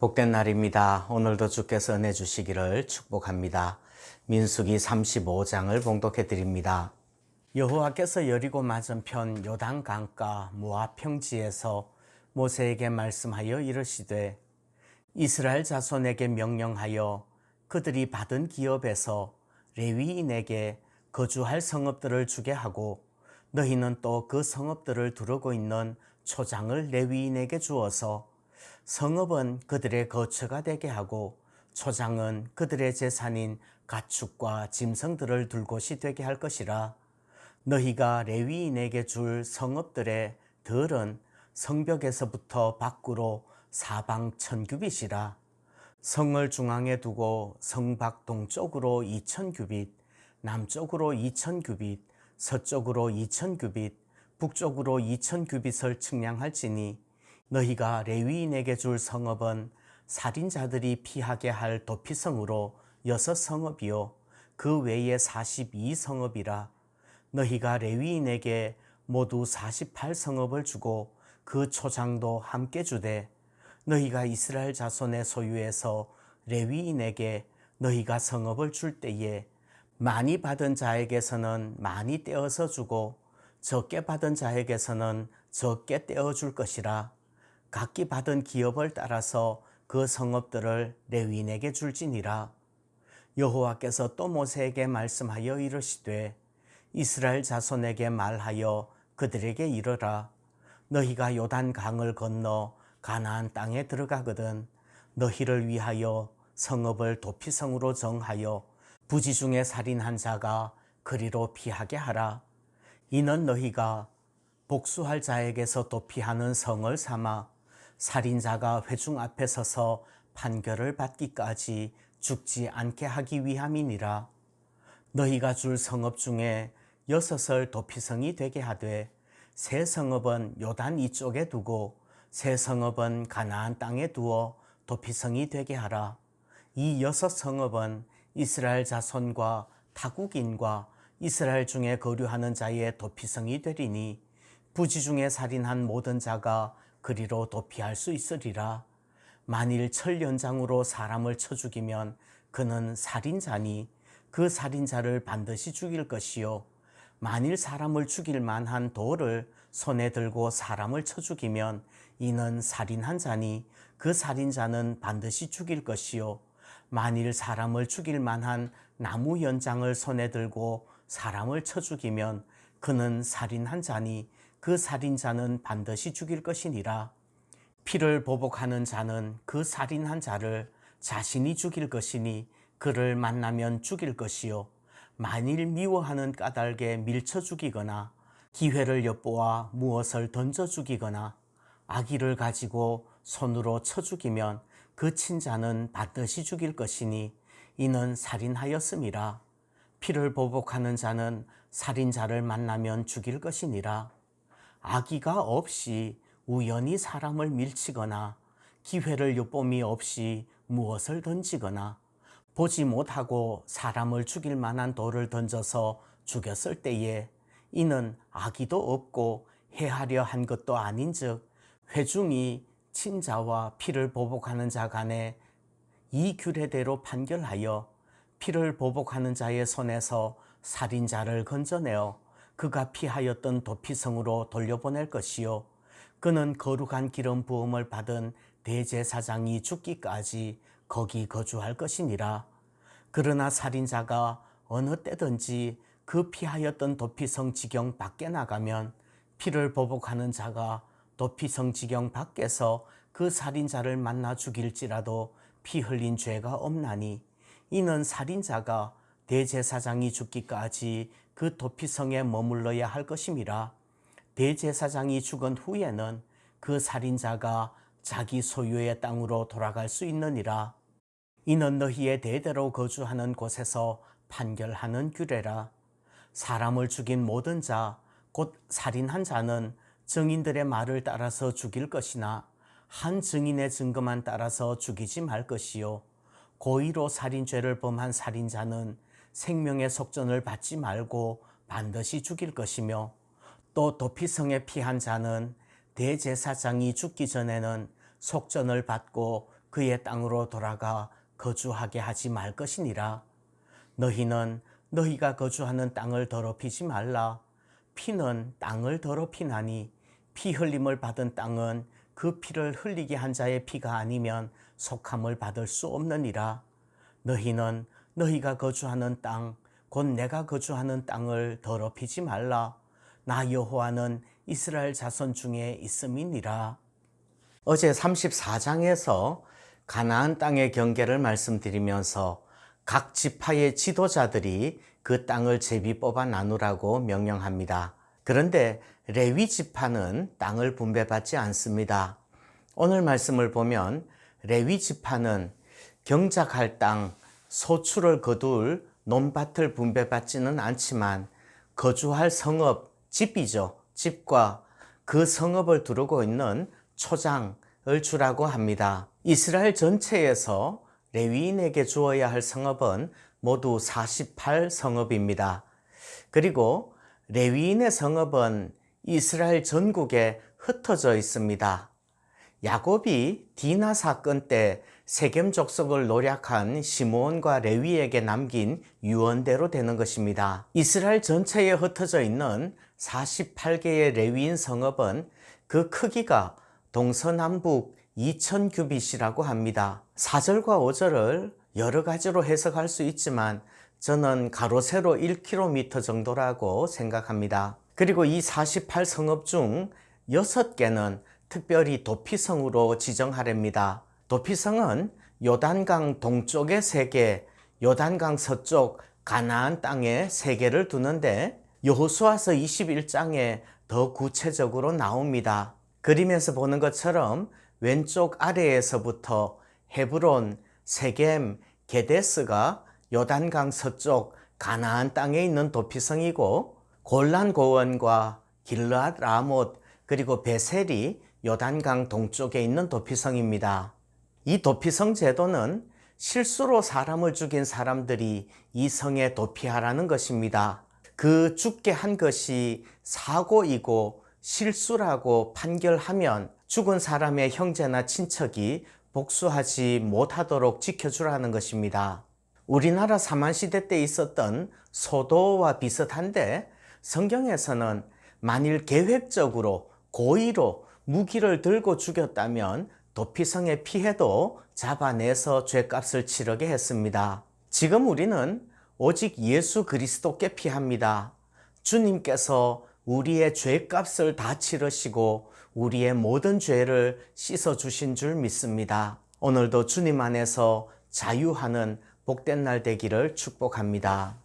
복된 날입니다. 오늘도 주께서 은혜 주시기를 축복합니다. 민수기 35장을 봉독해 드립니다. 여호와께서 여리고 맞은편 요단 강가 모압 평지에서 모세에게 말씀하여 이르시되 이스라엘 자손에게 명령하여 그들이 받은 기업에서 레위인에게 거주할 성읍들을 주게 하고 너희는 또 그 성읍들을 두르고 있는 초장을 레위인에게 주어서 성읍은 그들의 거처가 되게 하고 초장은 그들의 재산인 가축과 짐승들을 둘 곳이 되게 할 것이라. 너희가 레위인에게 줄 성읍들의 덜은 성벽에서부터 밖으로 사방 1000규빗이라. 성을 중앙에 두고 성밖 동쪽으로 2000규빗, 남쪽으로 2000규빗, 서쪽으로 2000규빗, 북쪽으로 2000규빗을 측량할지니 너희가 레위인에게 줄 성읍은 살인자들이 피하게 할 도피성으로 6성읍이요 그 외에 42성읍이라. 너희가 레위인에게 모두 48성읍을 주고 그 초장도 함께 주되 너희가 이스라엘 자손의 소유에서 레위인에게 너희가 성읍을 줄 때에 많이 받은 자에게서는 많이 떼어서 주고 적게 받은 자에게서는 적게 떼어 줄 것이라. 각기 받은 기업을 따라서 그 성읍들을 레위인에게 줄지니라. 여호와께서 또 모세에게 말씀하여 이르시되 이스라엘 자손에게 말하여 그들에게 이르라. 너희가 요단 강을 건너 가나안 땅에 들어가거든 너희를 위하여 성읍을 도피성으로 정하여 부지 중에 살인한 자가 그리로 피하게 하라. 이는 너희가 복수할 자에게서 도피하는 성을 삼아 살인자가 회중 앞에 서서 판결을 받기까지 죽지 않게 하기 위함이니라. 너희가 줄 성읍 중에 6을 도피성이 되게 하되 세 성읍은 요단 이쪽에 두고 세 성읍은 가나안 땅에 두어 도피성이 되게 하라. 이 6성읍은 이스라엘 자손과 타국인과 이스라엘 중에 거류하는 자의 도피성이 되리니 부지 중에 살인한 모든 자가 그리로 도피할 수 있으리라. 만일 철연장으로 사람을 쳐 죽이면 그는 살인자니 그 살인자를 반드시 죽일 것이요 만일 사람을 죽일 만한 돌을 손에 들고 사람을 쳐 죽이면 이는 살인한 자니 그 살인자는 반드시 죽일 것이요 만일 사람을 죽일 만한 나무 연장을 손에 들고 사람을 쳐 죽이면 그는 살인한 자니 그 살인자는 반드시 죽일 것이니라. 피를 보복하는 자는 그 살인한 자를 자신이 죽일 것이니 그를 만나면 죽일 것이요 만일 미워하는 까닭에 밀쳐 죽이거나 기회를 엿보아 무엇을 던져 죽이거나 악의를 가지고 손으로 쳐 죽이면 그 친자는 반드시 죽일 것이니 이는 살인하였음이라. 피를 보복하는 자는 살인자를 만나면 죽일 것이니라. 악의가 없이 우연히 사람을 밀치거나 기회를 엿봄이 없이 무엇을 던지거나 보지 못하고 사람을 죽일 만한 돌을 던져서 죽였을 때에 이는 악의도 없고 해하려 한 것도 아닌즉 회중이 친자와 피를 보복하는 자 간에 이 규례대로 판결하여 피를 보복하는 자의 손에서 살인자를 건져내어 그가 피하였던 도피성으로 돌려보낼 것이요 그는 거룩한 기름 부음을 받은 대제사장이 죽기까지 거기 거주할 것이니라. 그러나 살인자가 어느 때든지 그 피하였던 도피성 지경 밖에 나가면 피를 보복하는 자가 도피성 지경 밖에서 그 살인자를 만나 죽일지라도 피 흘린 죄가 없나니 이는 살인자가 대제사장이 죽기까지 그 도피성에 머물러야 할 것임이라. 대제사장이 죽은 후에는 그 살인자가 자기 소유의 땅으로 돌아갈 수 있느니라. 이는 너희의 대대로 거주하는 곳에서 판결하는 규례라. 사람을 죽인 모든 자, 곧 살인한 자는 증인들의 말을 따라서 죽일 것이나 한 증인의 증거만 따라서 죽이지 말 것이요 고의로 살인죄를 범한 살인자는 생명의 속전을 받지 말고 반드시 죽일 것이며 또 도피성에 피한 자는 대제사장이 죽기 전에는 속전을 받고 그의 땅으로 돌아가 거주하게 하지 말 것이니라. 너희는 너희가 거주하는 땅을 더럽히지 말라. 피는 땅을 더럽히나니 피 흘림을 받은 땅은 그 피를 흘리게 한 자의 피가 아니면 속함을 받을 수 없느니라. 너희는 너희가 거주하는 땅, 곧 내가 거주하는 땅을 더럽히지 말라. 나 여호와는 이스라엘 자손 중에 있음이니라. 어제 34장에서 가나안 땅의 경계를 말씀드리면서 각 지파의 지도자들이 그 땅을 제비 뽑아 나누라고 명령합니다. 그런데 레위 지파는 땅을 분배받지 않습니다. 오늘 말씀을 보면 레위 지파는 경작할 땅, 소출을 거둘 논밭을 분배받지는 않지만 거주할 성읍, 집이죠. 집과 그 성읍을 두르고 있는 초장을 주라고 합니다. 이스라엘 전체에서 레위인에게 주어야 할 성읍은 모두 48성읍입니다. 그리고 레위인의 성읍은 이스라엘 전국에 흩어져 있습니다. 야곱이 디나 사건 때 세겜 족속을 노략한 시므온과 레위에게 남긴 유언대로 되는 것입니다. 이스라엘 전체에 흩어져 있는 48개의 레위인 성읍은 그 크기가 동서남북 2000규빗이라고 합니다. 4절과 5절을 여러 가지로 해석할 수 있지만 저는 가로 세로 1km 정도라고 생각합니다. 그리고 이 48성읍 중 6개는 특별히 도피성으로 지정하렵니다. 도피성은 요단강 동쪽에 3개, 요단강 서쪽 가나안 땅에 3개를 두는데 여호수아서 21장에 더 구체적으로 나옵니다. 그림에서 보는 것처럼 왼쪽 아래에서부터 헤브론, 세겜, 게데스가 요단강 서쪽 가나안 땅에 있는 도피성이고 골란 고원과 길르앗 라못 그리고 베셀이 요단강 동쪽에 있는 도피성입니다. 이 도피성 제도는 실수로 사람을 죽인 사람들이 이 성에 도피하라는 것입니다. 그 죽게 한 것이 사고이고 실수라고 판결하면 죽은 사람의 형제나 친척이 복수하지 못하도록 지켜주라는 것입니다. 우리나라 사만시대 때 있었던 소도와 비슷한데 성경에서는 만일 계획적으로 고의로 무기를 들고 죽였다면 도피성의 피해도 잡아내서 죄값을 치르게 했습니다. 지금 우리는 오직 예수 그리스도께 피합니다. 주님께서 우리의 죄값을 다 치르시고 우리의 모든 죄를 씻어주신 줄 믿습니다. 오늘도 주님 안에서 자유하는 복된 날 되기를 축복합니다.